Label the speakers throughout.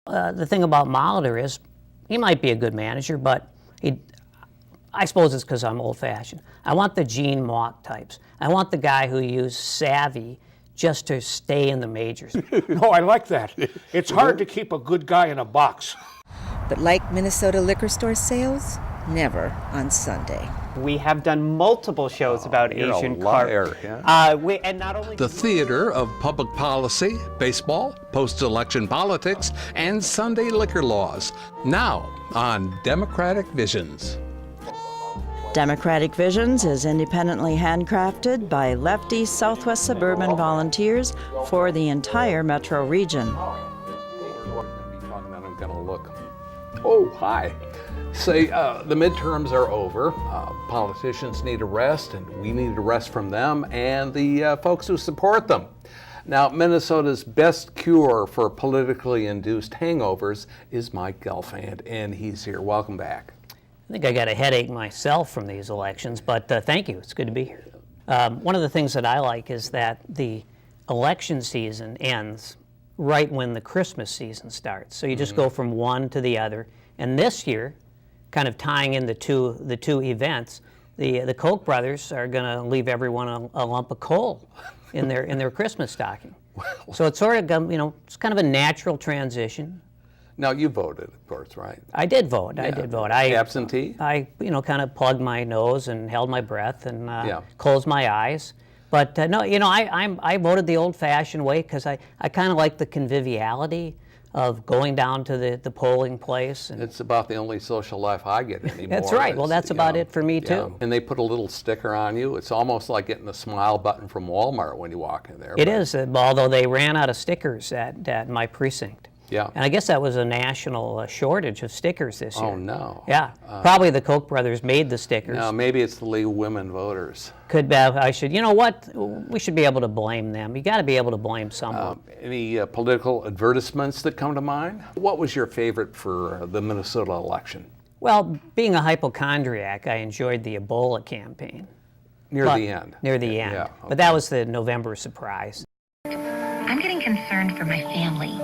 Speaker 1: The thing about Molitor is he might be a good manager, but I suppose it's because I'm old-fashioned. I want the Gene Mauch types. I want the guy who used savvy just to stay in the majors.
Speaker 2: No, I like that. It's hard to keep a good guy in a box.
Speaker 3: But like Minnesota liquor store sales, never on Sunday.
Speaker 4: We have done multiple shows about Asian carp. And not only
Speaker 5: the theater of public policy, baseball, post-election politics, and Sunday liquor laws. Now on Democratic Visions.
Speaker 6: Democratic Visions is independently handcrafted by lefty Southwest suburban volunteers for the entire metro region.
Speaker 7: I'm gonna look. Oh, hi. Say, the midterms are over. Politicians need a rest, and we need a rest from them and the folks who support them. Now, Minnesota's best cure for politically induced hangovers is Mike Gelfand, and he's here. Welcome back.
Speaker 1: I think I got a headache myself from these elections, but thank you. It's good to be here. One of the things that I like is that the election season ends right when the Christmas season starts. So you just go from one to the other. And this year, kind of tying in the two events, the Koch brothers are going to leave everyone a lump of coal in their Christmas stocking. So it's sort of, it's kind of a natural transition.
Speaker 7: Now, you voted, of course, right?
Speaker 1: I did vote. I did vote.
Speaker 7: Absentee?
Speaker 1: I kind of plugged my nose and held my breath and closed my eyes. But no, I voted the old-fashioned way because I kind of like the conviviality of going down to the polling place. And
Speaker 7: it's about the only social life I get anymore.
Speaker 1: That's right. Well, that's about it for me, too.
Speaker 7: And they put a little sticker on you. It's almost like getting the smile button from Walmart when you walk in there.
Speaker 1: It is, although they ran out of stickers at my precinct.
Speaker 7: Yeah.
Speaker 1: And I guess that was a national shortage of stickers this year.
Speaker 7: Oh, no.
Speaker 1: Yeah. Probably the Koch brothers made the stickers.
Speaker 7: No, maybe it's the League of Women Voters.
Speaker 1: Could be. I should, you know what? We should be able to blame them. You got to be able to blame someone.
Speaker 7: Any political advertisements that come to mind? What was your favorite for the Minnesota election?
Speaker 1: Well, being a hypochondriac, I enjoyed the Ebola campaign.
Speaker 7: Near the end.
Speaker 1: Near the end.
Speaker 7: Yeah, okay.
Speaker 1: But that was the November surprise.
Speaker 8: I'm getting concerned for my family.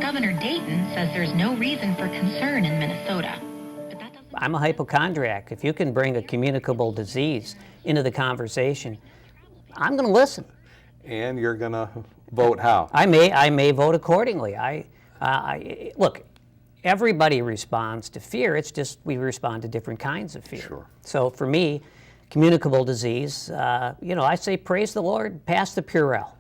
Speaker 8: Governor Dayton says there's no reason for concern in Minnesota. But that doesn't...
Speaker 1: I'm a hypochondriac. If you can bring a communicable disease into the conversation, I'm going to listen.
Speaker 7: And you're going to vote how?
Speaker 1: I may vote accordingly. Look, everybody responds to fear. It's just we respond to different kinds of fear.
Speaker 7: Sure.
Speaker 1: So for me, communicable disease, I say praise the Lord, pass the Purell.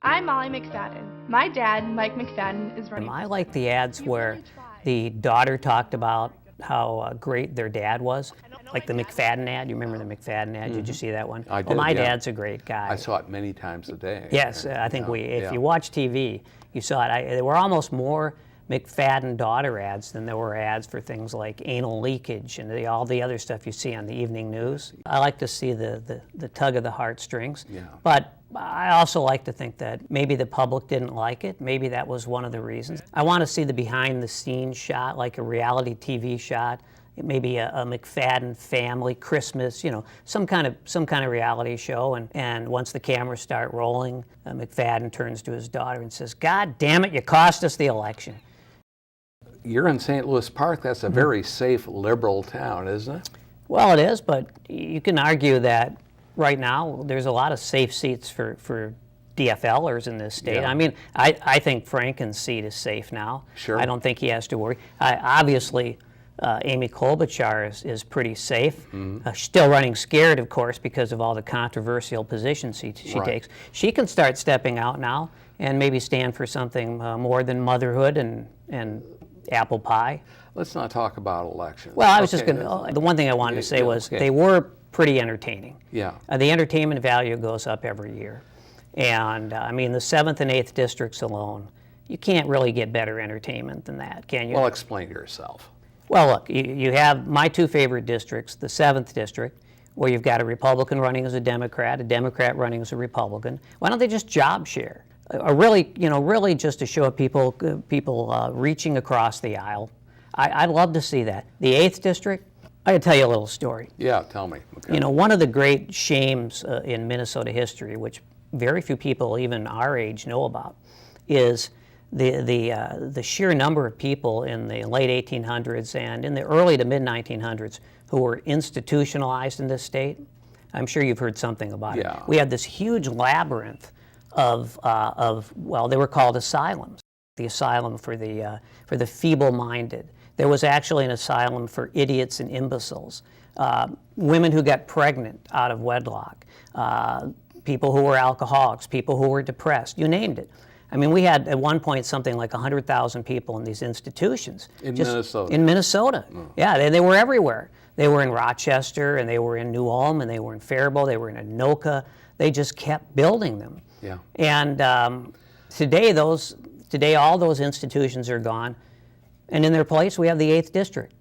Speaker 9: I'm Molly McFadden. My dad, Mike McFadden, is running.
Speaker 1: I like the ads where the daughter talked about how great their dad was, like the McFadden ad. You remember the McFadden ad? Did you see that one?
Speaker 7: I did.
Speaker 1: Well, my dad's a great guy.
Speaker 7: I saw it many times a day.
Speaker 1: Yes, I think if you watch TV, you saw it. There were almost more McFadden daughter ads than there were ads for things like anal leakage and all the other stuff you see on the evening news. I like to see the tug of the heartstrings.
Speaker 7: Yeah.
Speaker 1: But I also like to think that maybe the public didn't like it. Maybe that was one of the reasons. I want to see the behind-the-scenes shot, like a reality TV shot, maybe a McFadden family Christmas, some kind of reality show. And once the cameras start rolling, McFadden turns to his daughter and says, "God damn it, you cost us the election."
Speaker 7: You're in St. Louis Park. That's a very safe liberal town, isn't it?
Speaker 1: Well, it is, but you can argue that right now there's a lot of safe seats for DFLers in this state.
Speaker 7: Yeah.
Speaker 1: I mean, I think Franken's seat is safe now.
Speaker 7: Sure.
Speaker 1: I don't think he has to worry. Obviously, Amy Klobuchar is pretty safe. Still running scared, of course, because of all the controversial positions she takes. She can start stepping out now and maybe stand for something more than motherhood and apple pie.
Speaker 7: Let's not talk about elections.
Speaker 1: Well, I was just going to, the one thing I wanted to say was they were pretty entertaining.
Speaker 7: Yeah.
Speaker 1: The entertainment value goes up every year. And I mean, the 7th and 8th districts alone, you can't really get better entertainment than that, can you?
Speaker 7: Well, explain yourself.
Speaker 1: Well, look, you have my two favorite districts, the 7th district, where you've got a Republican running as a Democrat running as a Republican. Why don't they just job share? Really just to show people reaching across the aisle. I'd love to see that. The 8th district, I could tell you a little story.
Speaker 7: Yeah, tell me. Okay.
Speaker 1: One of the great shames in Minnesota history, which very few people even our age know about, is the sheer number of people in the late 1800s and in the early to mid 1900s who were institutionalized in this state, I'm sure you've heard something about it. We had this huge labyrinth of well, they were called asylums. The asylum for the feeble-minded. There was actually an asylum for idiots and imbeciles, women who got pregnant out of wedlock, people who were alcoholics, people who were depressed, you named it. I mean, we had at one point something like 100,000 people in these institutions.
Speaker 7: In Minnesota?
Speaker 1: In Minnesota, yeah, they were everywhere. They were in Rochester, and they were in New Ulm, and they were in Faribault, they were in Anoka. They just kept building them.
Speaker 7: Yeah.
Speaker 1: And today all those institutions are gone, and in their place we have the 8th District.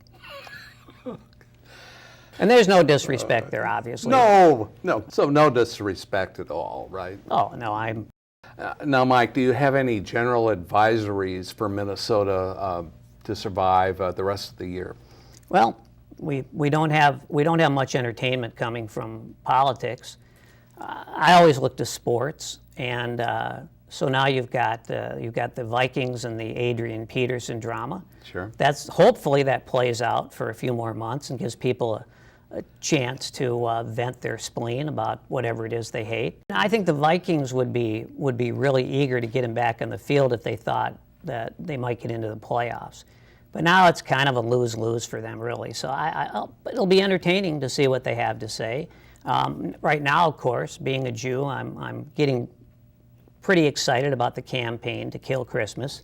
Speaker 1: And there's no disrespect there, obviously.
Speaker 7: No. So no disrespect at all, right?
Speaker 1: Oh, no, I'm...
Speaker 7: Now, Mike, do you have any general advisories for Minnesota to survive the rest of the year?
Speaker 1: Well, we don't have much entertainment coming from politics. I always look to sports, and so now you've got the Vikings and the Adrian Peterson drama.
Speaker 7: Sure.
Speaker 1: Hopefully that plays out for a few more months and gives people a chance to vent their spleen about whatever it is they hate. I think the Vikings would be really eager to get him back on the field if they thought that they might get into the playoffs. But now it's kind of a lose-lose for them, really. So it'll be entertaining to see what they have to say. Right now, of course, being a Jew, I'm getting pretty excited about the campaign to kill Christmas.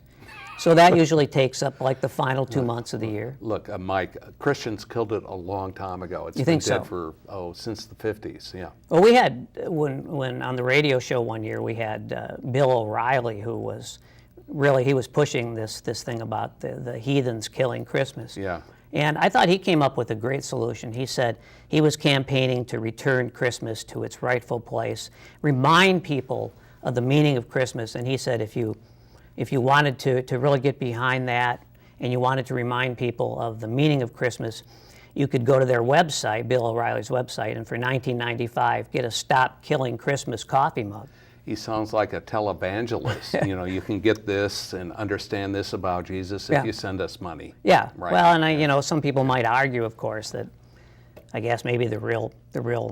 Speaker 1: So that usually takes up like the final 2 months of the year.
Speaker 7: Look, Mike, Christians killed it a long time ago. It's
Speaker 1: you
Speaker 7: been
Speaker 1: think
Speaker 7: dead
Speaker 1: so?
Speaker 7: for, since the 50s, yeah.
Speaker 1: Well, we had, when on the radio show one year, we had Bill O'Reilly, who was really, he was pushing this thing about the heathens killing Christmas.
Speaker 7: Yeah.
Speaker 1: And I thought he came up with a great solution. He said he was campaigning to return Christmas to its rightful place, remind people of the meaning of Christmas. And he said if you wanted to really get behind that and you wanted to remind people of the meaning of Christmas, you could go to their website, Bill O'Reilly's website, and for $19.95 get a Stop Killing Christmas coffee mug.
Speaker 7: He sounds like a televangelist. You know, you can get this and understand this about Jesus if you send us money.
Speaker 1: Yeah.
Speaker 7: Right.
Speaker 1: Well, and some people might argue, of course, that I guess maybe the real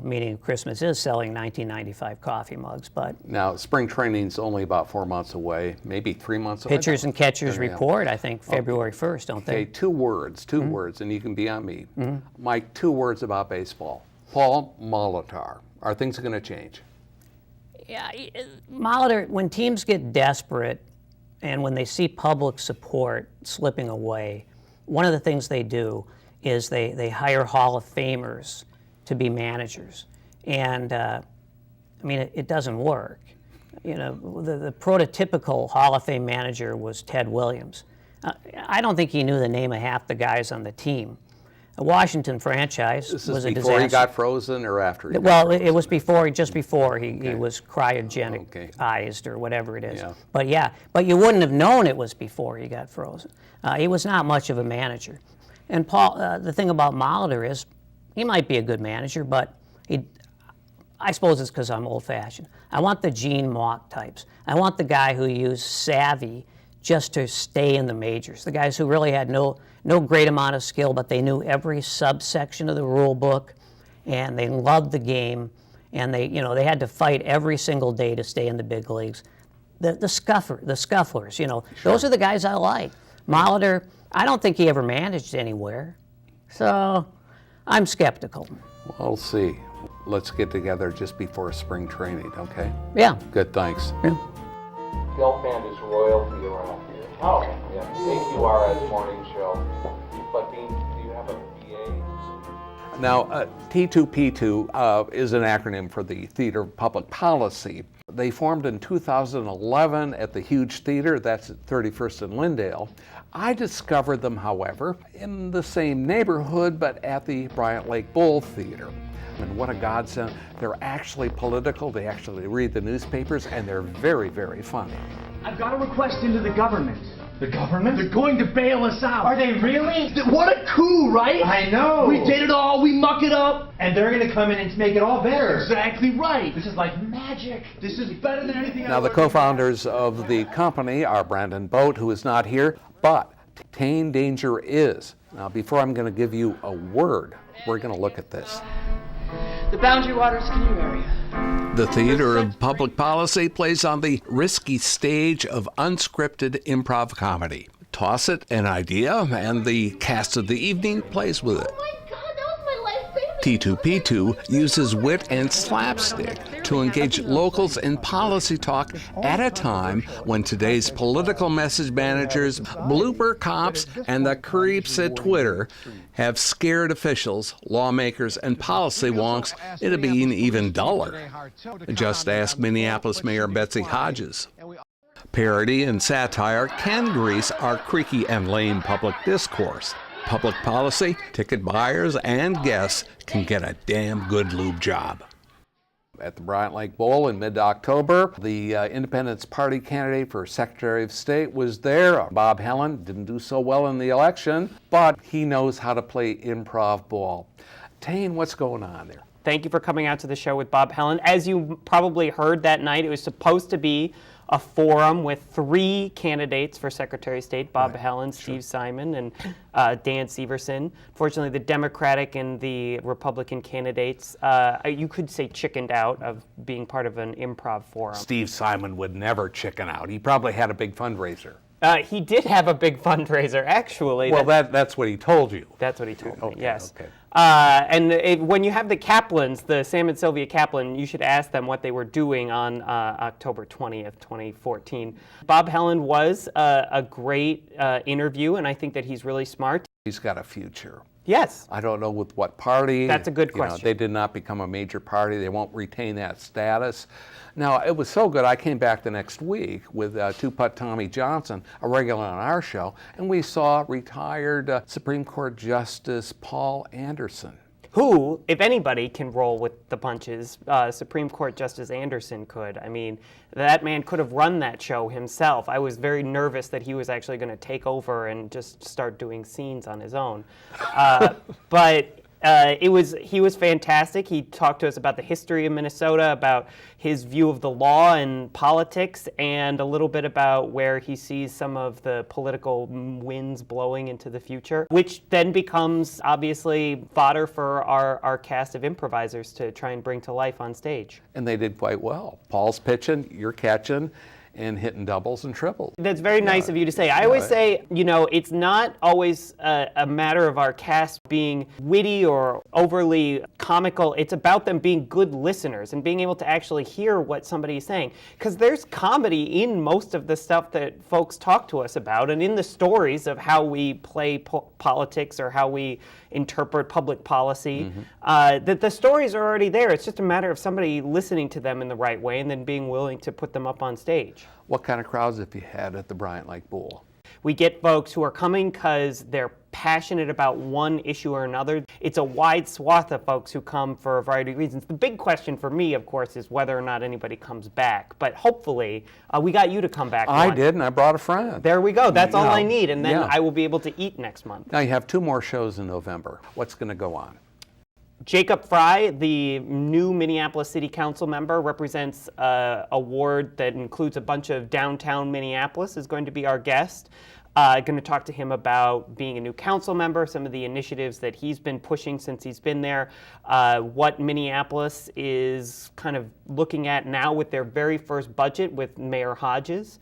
Speaker 1: meaning of Christmas is selling $19.95 coffee mugs, but
Speaker 7: now spring training's only about 4 months away, maybe 3 months away.
Speaker 1: Pitchers and catchers report, I think, February 1st, don't they?
Speaker 7: Okay, two words, and you can be on me. Mike, 2 words about baseball. Paul Molitor. Are things going to change?
Speaker 1: Yeah, Molitor, when teams get desperate and when they see public support slipping away, one of the things they do is they hire Hall of Famers to be managers. And, I mean, it doesn't work. You know, the prototypical Hall of Fame manager was Ted Williams. I don't think he knew the name of half the guys on the team. The Washington franchise was a disaster.
Speaker 7: This is before he got frozen or after he got
Speaker 1: frozen? It was just before he was cryogenicized or whatever it is.
Speaker 7: Yeah.
Speaker 1: But you wouldn't have known it was before he got frozen. He was not much of a manager. And Paul, the thing about Molitor is he might be a good manager, but I suppose it's because I'm old-fashioned. I want the Gene Mauch types. I want the guy who used savvy just to stay in the majors, the guys who really had no great amount of skill, but they knew every subsection of the rule book, and they loved the game, and they had to fight every single day to stay in the big leagues. The scufflers, those are the guys I like. Molitor, I don't think he ever managed anywhere, so I'm skeptical.
Speaker 7: We'll see. Let's get together just before spring training, okay?
Speaker 1: Yeah.
Speaker 7: Good, thanks.
Speaker 1: Yeah.
Speaker 10: Gelfand is royalty around here. Oh, yeah. KQRS morning show. But do you have a BA?
Speaker 7: Now, T2P2 is an acronym for the Theater of Public Policy. They formed in 2011 at the Huge Theater, that's at 31st and Lyndale. I discovered them, however, in the same neighborhood, but at the Bryant Lake Bowl Theater. And what a godsend. They're actually political, they actually read the newspapers, and they're very, very funny.
Speaker 11: I've got a request into the government. The government?
Speaker 12: They're going to bail us out.
Speaker 11: Are they really?
Speaker 12: What a coup, right?
Speaker 11: I know.
Speaker 12: We did it all, we muck it up.
Speaker 11: And they're going to come in and make it all better.
Speaker 12: Exactly right.
Speaker 11: This is like magic. This is better than anything
Speaker 7: Now, the co-founders of the company are Brandon Boat, who is not here, but Tane Danger is. Now, before I'm going to give you a word, we're going to look at this.
Speaker 13: The Boundary Waters canoe area.
Speaker 5: The theater of public policy plays on the risky stage of unscripted improv comedy. Toss it an idea, and the cast of the evening plays with it. T2P2 uses wit and slapstick to engage locals in policy talk at a time when today's political message managers, blooper cops, and the creeps at Twitter have scared officials, lawmakers, and policy wonks into being even duller. Just ask Minneapolis Mayor Betsy Hodges. Parody and satire can grease our creaky and lame public discourse. Public policy, ticket buyers, and guests can get a damn good lube job.
Speaker 7: At the Bryant Lake Bowl in mid-October, the Independence Party candidate for Secretary of State was there. Bob Helen didn't do so well in the election, but he knows how to play improv ball. Tane, what's going on there?
Speaker 4: Thank you for coming out to the show with Bob Helen. As you probably heard that night, it was supposed to be a forum with 3 candidates for Secretary of State, Bob Helen, Steve Simon, and Dan Severson. Fortunately, the Democratic and the Republican candidates, you could say chickened out of being part of an improv forum.
Speaker 7: Steve Simon would never chicken out. He probably had a big fundraiser.
Speaker 4: He did have a big fundraiser, actually.
Speaker 7: Well, that's what he told you.
Speaker 4: That's what he told me, yes.
Speaker 7: Okay.
Speaker 4: When you have the Kaplans, the Sam and Sylvia Kaplan, you should ask them what they were doing on October 20th, 2014. Bob Helen was a great interview, and I think that he's really smart.
Speaker 7: He's got a future.
Speaker 4: Yes.
Speaker 7: I don't know with what party.
Speaker 4: That's a good question.
Speaker 7: They did not become a major party. They won't retain that status. Now, it was so good, I came back the next week with Two-Putt Tommy Johnson, a regular on our show, and we saw retired Supreme Court Justice Paul Anderson.
Speaker 4: Who, if anybody, can roll with the punches. Supreme Court Justice Anderson could. I mean, that man could have run that show himself. I was very nervous that he was actually going to take over and just start doing scenes on his own. But he was fantastic. He talked to us about the history of Minnesota, about his view of the law and politics, and a little bit about where he sees some of the political winds blowing into the future, which then becomes obviously fodder for our cast of improvisers to try and bring to life on stage.
Speaker 7: And they did quite well. Paul's pitching, you're catching, and hitting doubles and triples.
Speaker 4: That's very nice of you to say. I always say, it's not always a matter of our cast being witty or overly comical. It's about them being good listeners and being able to actually hear what somebody is saying. Because there's comedy in most of the stuff that folks talk to us about, and in the stories of how we play politics or how we interpret public policy. That the stories are already there. It's just a matter of somebody listening to them in the right way and then being willing to put them up on stage.
Speaker 7: What kind of crowds have you had at the Bryant Lake Bowl?
Speaker 4: We get folks who are coming because they're passionate about one issue or another. It's a wide swath of folks who come for a variety of reasons. The big question for me, of course, is whether or not anybody comes back. But hopefully, we got you to come back.
Speaker 7: I did, and I brought a friend.
Speaker 4: There we go. That's all I need, and then I will be able to eat next month.
Speaker 7: Now you have 2 more shows in November. What's going to go on?
Speaker 4: Jacob Fry, the new Minneapolis City Council member, represents a ward that includes a bunch of downtown Minneapolis, is going to be our guest. Going to talk to him about being a new council member, some of the initiatives that he's been pushing since he's been there, what Minneapolis is kind of looking at now with their very first budget with Mayor Hodges.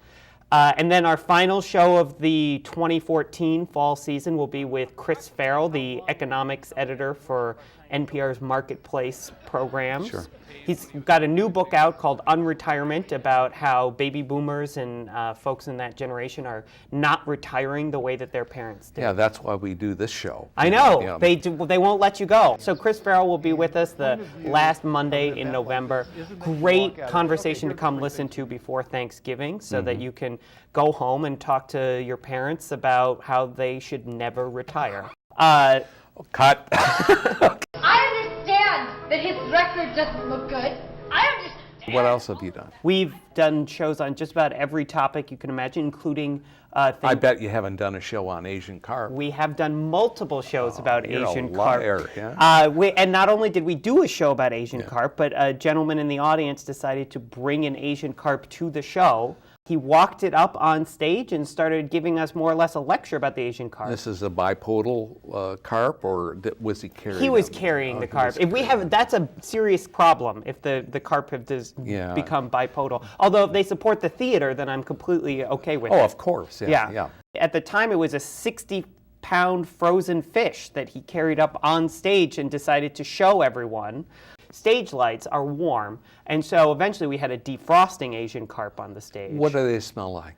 Speaker 4: And then our final show of the 2014 fall season will be with Chris Farrell, the economics editor for NPR's Marketplace programs.
Speaker 7: Sure.
Speaker 4: He's got a new book out called Unretirement about how baby boomers and folks in that generation are not retiring the way that their parents did.
Speaker 7: Yeah, that's why we do this show.
Speaker 4: I know. They won't let you go. So Chris Farrell will be with us the last Monday in November. Great conversation to come listen to before Thanksgiving so that you can go home and talk to your parents about how they should never retire.
Speaker 7: Cut.
Speaker 14: I understand that his record doesn't look good. I understand
Speaker 7: What else have you done?
Speaker 4: We've done shows on just about every topic you can imagine, including things.
Speaker 7: I bet you haven't done a show on Asian carp.
Speaker 4: We have done multiple shows about
Speaker 7: you're
Speaker 4: Asian
Speaker 7: a
Speaker 4: carp.
Speaker 7: liar, yeah?
Speaker 4: And not only did we do a show about Asian carp, but a gentleman in the audience decided to bring an Asian carp to the show. He walked it up on stage and started giving us more or less a lecture about the Asian carp.
Speaker 7: This is a bipodal carp, or was he carrying
Speaker 4: He was
Speaker 7: them?
Speaker 4: carrying the
Speaker 7: he
Speaker 4: carp.
Speaker 7: was
Speaker 4: That's a serious problem if the carp have become bipodal. Although if they support the theater, then I'm completely okay with it.
Speaker 7: Oh, of course, yeah.
Speaker 4: At the time, it was a 60-pound frozen fish that he carried up on stage and decided to show everyone. Stage lights are warm, and so eventually we had a defrosting Asian carp on the stage.
Speaker 7: What do they smell like?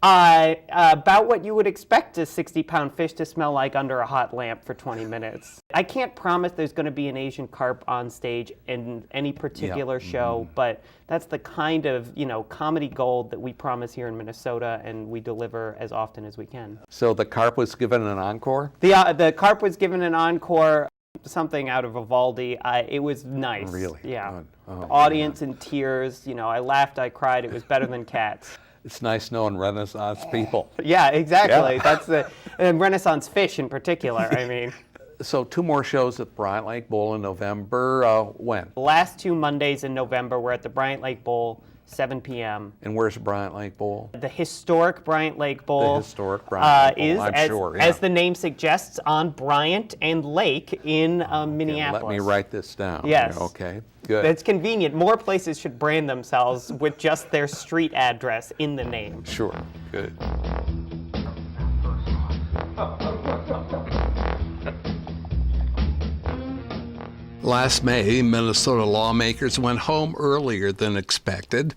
Speaker 4: About what you would expect a 60-pound fish to smell like under a hot lamp for 20 minutes. I can't promise there's going to be an Asian carp on stage in any particular show, but that's the kind of, comedy gold that we promise here in Minnesota, and we deliver as often as we can.
Speaker 7: So the carp was given an encore?
Speaker 4: The carp was given an encore. Something out of Vivaldi. It was nice.
Speaker 7: Really?
Speaker 4: Yeah.
Speaker 7: Oh,
Speaker 4: audience in tears. I laughed, I cried. It was better than Cats.
Speaker 7: It's nice knowing Renaissance people.
Speaker 4: Yeah, exactly.
Speaker 7: Yeah.
Speaker 4: That's and Renaissance fish in particular. I mean.
Speaker 7: So 2 more shows at Bryant Lake Bowl in November. When?
Speaker 4: Last 2 Mondays in November, we're at the Bryant Lake Bowl, 7 p.m.
Speaker 7: And where's Bryant Lake Bowl?
Speaker 4: The historic Bryant Lake Bowl.
Speaker 7: The historic Bryant Lake Bowl,
Speaker 4: is, as the name suggests, on Bryant and Lake in Minneapolis.
Speaker 7: Let me write this down.
Speaker 4: Yes.
Speaker 7: Okay, good.
Speaker 4: It's convenient. More places should brand themselves with just their street address in the name.
Speaker 7: Sure, good.
Speaker 5: Last May, Minnesota lawmakers went home earlier than expected.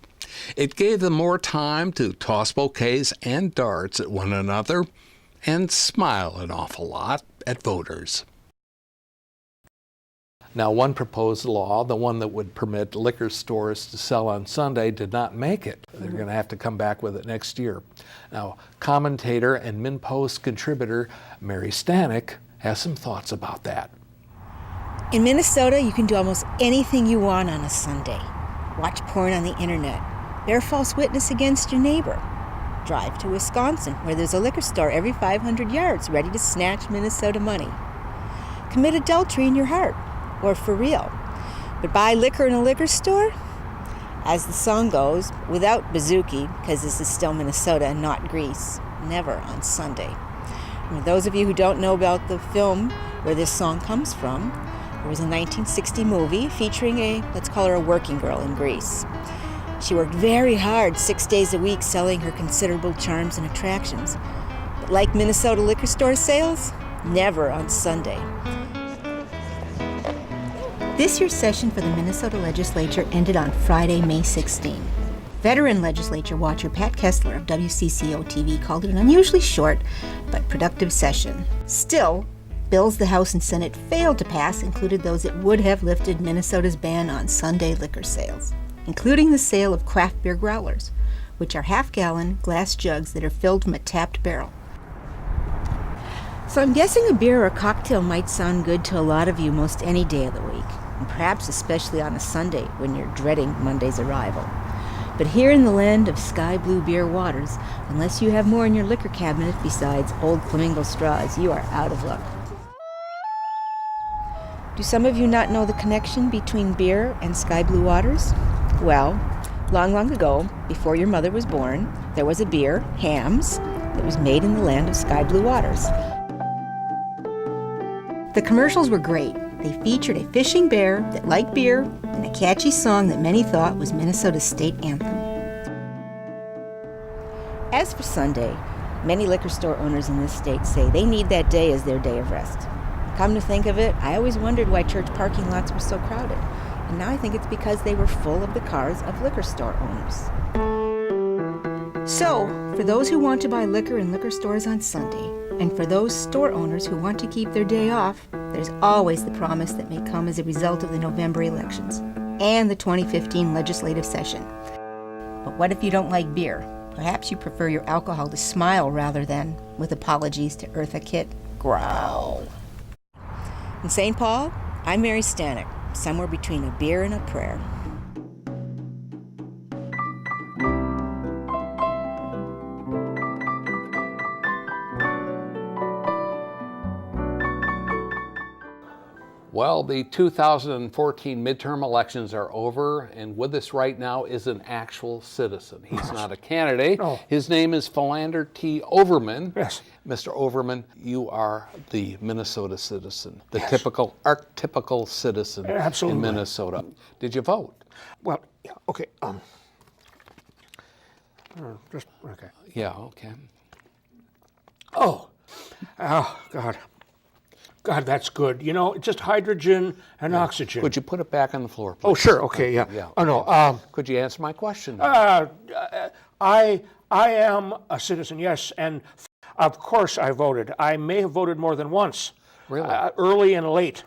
Speaker 5: It gave them more time to toss bouquets and darts at one another and smile an awful lot at voters.
Speaker 7: Now, one proposed law, the one that would permit liquor stores to sell on Sunday, did not make it. They're going to have to come back with it next year. Now, commentator and MinnPost contributor Mary Stanik has some thoughts about that.
Speaker 3: In Minnesota, you can do almost anything you want on a Sunday. Watch porn on the internet. Bear false witness against your neighbor. Drive to Wisconsin, where there's a liquor store every 500 yards ready to snatch Minnesota money. Commit adultery in your heart, or for real. But buy liquor in a liquor store? As the song goes, without bouzouki, because this is still Minnesota and not Greece. Never on Sunday. And for those of you who don't know about the film where this song comes from, there was a 1960 movie featuring let's call her a working girl in Greece. She worked very hard 6 days a week selling her considerable charms and attractions. But like Minnesota liquor store sales, never on Sunday. This year's session for the Minnesota legislature ended on Friday, May 16. Veteran legislature watcher Pat Kessler of WCCO TV called it an unusually short but productive session. Still, bills the House and Senate failed to pass included those that would have lifted Minnesota's ban on Sunday liquor sales, including the sale of craft beer growlers, which are half-gallon glass jugs that are filled from a tapped barrel. So I'm guessing a beer or a cocktail might sound good to a lot of you most any day of the week, and perhaps especially on a Sunday when you're dreading Monday's arrival. But here in the land of sky blue beer waters, unless you have more in your liquor cabinet besides old flamingo straws, you are out of luck. Do some of you not know the connection between beer and sky blue waters? Well, long, long ago, before your mother was born, there was a beer, Hamm's, that was made in the land of sky blue waters. The commercials were great. They featured a fishing bear that liked beer and a catchy song that many thought was Minnesota's state anthem. As for Sunday, many liquor store owners in this state say they need that day as their day of rest. Come to think of it, I always wondered why church parking lots were so crowded. And now I think it's because they were full of the cars of liquor store owners. So, for those who want to buy liquor in liquor stores on Sunday, and for those store owners who want to keep their day off, there's always the promise that may come as a result of the November elections and the 2015 legislative session. But what if you don't like beer? Perhaps you prefer your alcohol to smile rather than, with apologies to Eartha Kitt, growl. In St. Paul, I'm Mary Stanik, somewhere between a beer and a prayer.
Speaker 7: Well, the 2014 midterm elections are over, and with us right now is an actual citizen. He's not a candidate.
Speaker 2: No.
Speaker 7: His name is Philander T. Overman.
Speaker 2: Yes.
Speaker 7: Mr. Overman, you are the Minnesota citizen, the typical, archetypical citizen
Speaker 2: Absolutely.
Speaker 7: in Minnesota. Did you vote?
Speaker 2: Well, yeah, okay. Just okay.
Speaker 7: Yeah, okay.
Speaker 2: Oh, God. God, that's good. You know, just hydrogen and oxygen.
Speaker 7: Could you put it back on the floor, please?
Speaker 2: Oh, sure. Okay, yeah.
Speaker 7: Yeah.
Speaker 2: Oh, no.
Speaker 7: Could you answer my question?
Speaker 2: I am a citizen, yes, and of course I voted. I may have voted more than once.
Speaker 7: Really?
Speaker 2: Early and late.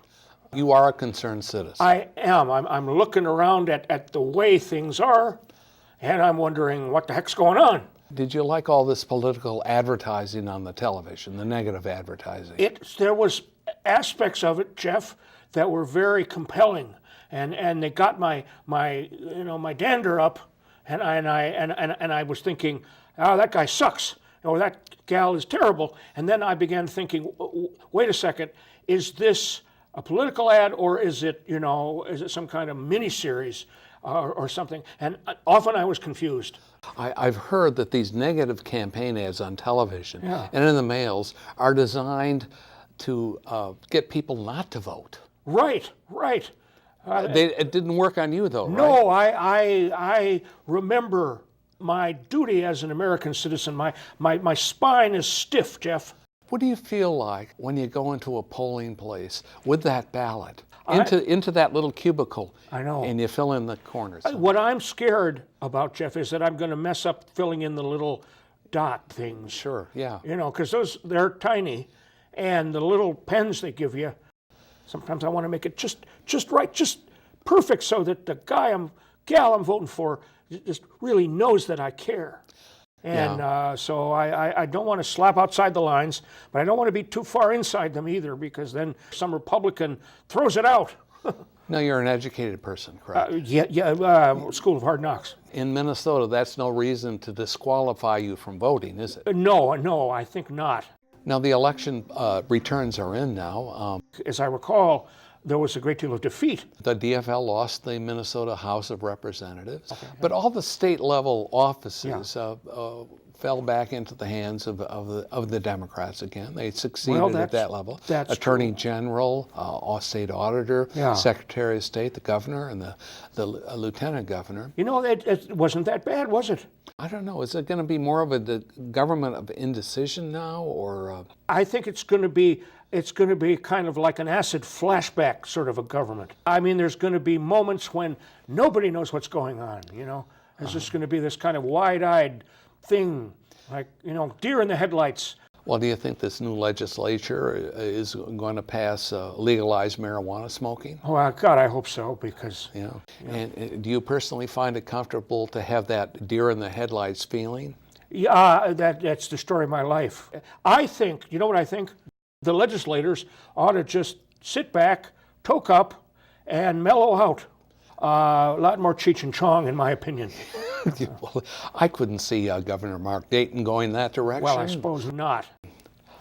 Speaker 7: You are a concerned citizen.
Speaker 2: I am. I'm looking around at the way things are, and I'm wondering what the heck's going on.
Speaker 7: Did you like all this political advertising on the television, the negative advertising?
Speaker 2: There was aspects of it, Jeff, that were very compelling, and they got my dander up, and I was thinking, oh, that guy sucks, or that gal is terrible, and then I began thinking, wait a second, is this a political ad, or is it some kind of miniseries or something? And often I was confused.
Speaker 7: I've heard that these negative campaign ads on television and in the mails are designed to get people not to vote.
Speaker 2: Right.
Speaker 7: It didn't work on you, though, right?
Speaker 2: No, I remember my duty as an American citizen. My spine is stiff, Jeff.
Speaker 7: What do you feel like when you go into a polling place with that ballot, into that little cubicle?
Speaker 2: I know.
Speaker 7: And you fill in the corners?
Speaker 2: What I'm scared about, Jeff, is that I'm going to mess up filling in the little dot things.
Speaker 7: Sure, yeah.
Speaker 2: Because they're tiny, and the little pens they give you, sometimes I want to make it just right, just perfect, so that the gal I'm voting for just really knows that I care. And so I don't want to slap outside the lines, but I don't want to be too far inside them either, because then some Republican throws it out.
Speaker 7: No, you're an educated person, correct?
Speaker 2: School of Hard Knocks.
Speaker 7: In Minnesota, that's no reason to disqualify you from voting, is it?
Speaker 2: No, I think not.
Speaker 7: Now, the election returns are in now.
Speaker 2: As I recall, there was a great deal of defeat.
Speaker 7: The DFL lost the Minnesota House of Representatives, but all the state-level offices fell back into the hands of the Democrats again. They succeeded at that level. Attorney General, State Auditor, Secretary of State, the Governor, and the Lieutenant Governor.
Speaker 2: You know, it wasn't that bad, was it?
Speaker 7: I don't know. Is it going to be more of a government of indecision now, or?
Speaker 2: I think it's going to be kind of like an acid flashback sort of a government. I mean, there's going to be moments when nobody knows what's going on, There's just going to be this kind of wide-eyed thing, like, deer in the headlights.
Speaker 7: Well, do you think this new legislature is going to pass legalized marijuana smoking?
Speaker 2: Oh, God, I hope so, because...
Speaker 7: And do you personally find it comfortable to have that deer in the headlights feeling?
Speaker 2: Yeah, that's the story of my life. I think, you know what I think? The legislators ought to just sit back, toke up, and mellow out. A lot more Cheech and Chong, in my opinion.
Speaker 7: Well, I couldn't see Governor Mark Dayton going that direction.
Speaker 2: Well, I suppose not.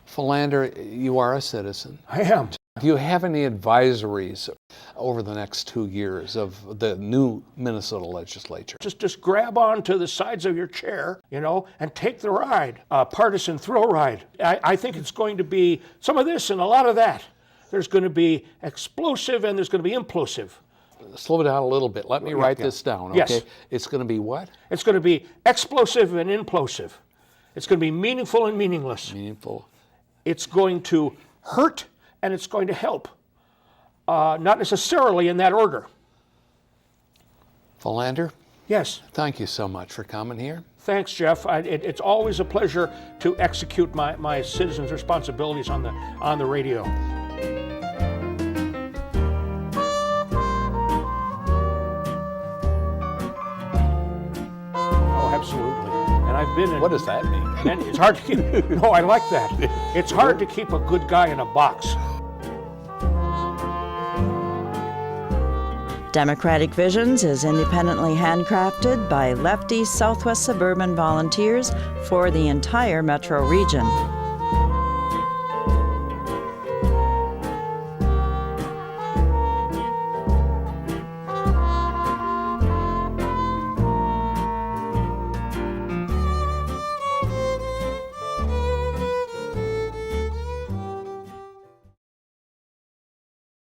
Speaker 7: Philander, you are a citizen.
Speaker 2: I am.
Speaker 7: Do you have any advisories over the next 2 years of the new Minnesota legislature?
Speaker 2: Just grab on to the sides of your chair, and take the ride, a partisan thrill ride. I think it's going to be some of this and a lot of that. There's going to be explosive and there's going to be implosive.
Speaker 7: Slow down a little bit. Let me write this down, okay?
Speaker 2: Yes.
Speaker 7: It's going to be what?
Speaker 2: It's going to be explosive and implosive. It's going to be meaningful and meaningless.
Speaker 7: Meaningful.
Speaker 2: It's going to hurt and it's going to help. Not necessarily in that order.
Speaker 7: Philander?
Speaker 2: Yes.
Speaker 7: Thank you so much for coming here.
Speaker 2: Thanks, Jeff. It's always a pleasure to execute my citizens' responsibilities on the radio. Absolutely. And I've been in...
Speaker 7: What does that mean?
Speaker 2: And it's hard to keep... No, I like that. It's hard to keep a good guy in a box.
Speaker 6: Democratic Visions is independently handcrafted by lefty Southwest Suburban volunteers for the entire metro region.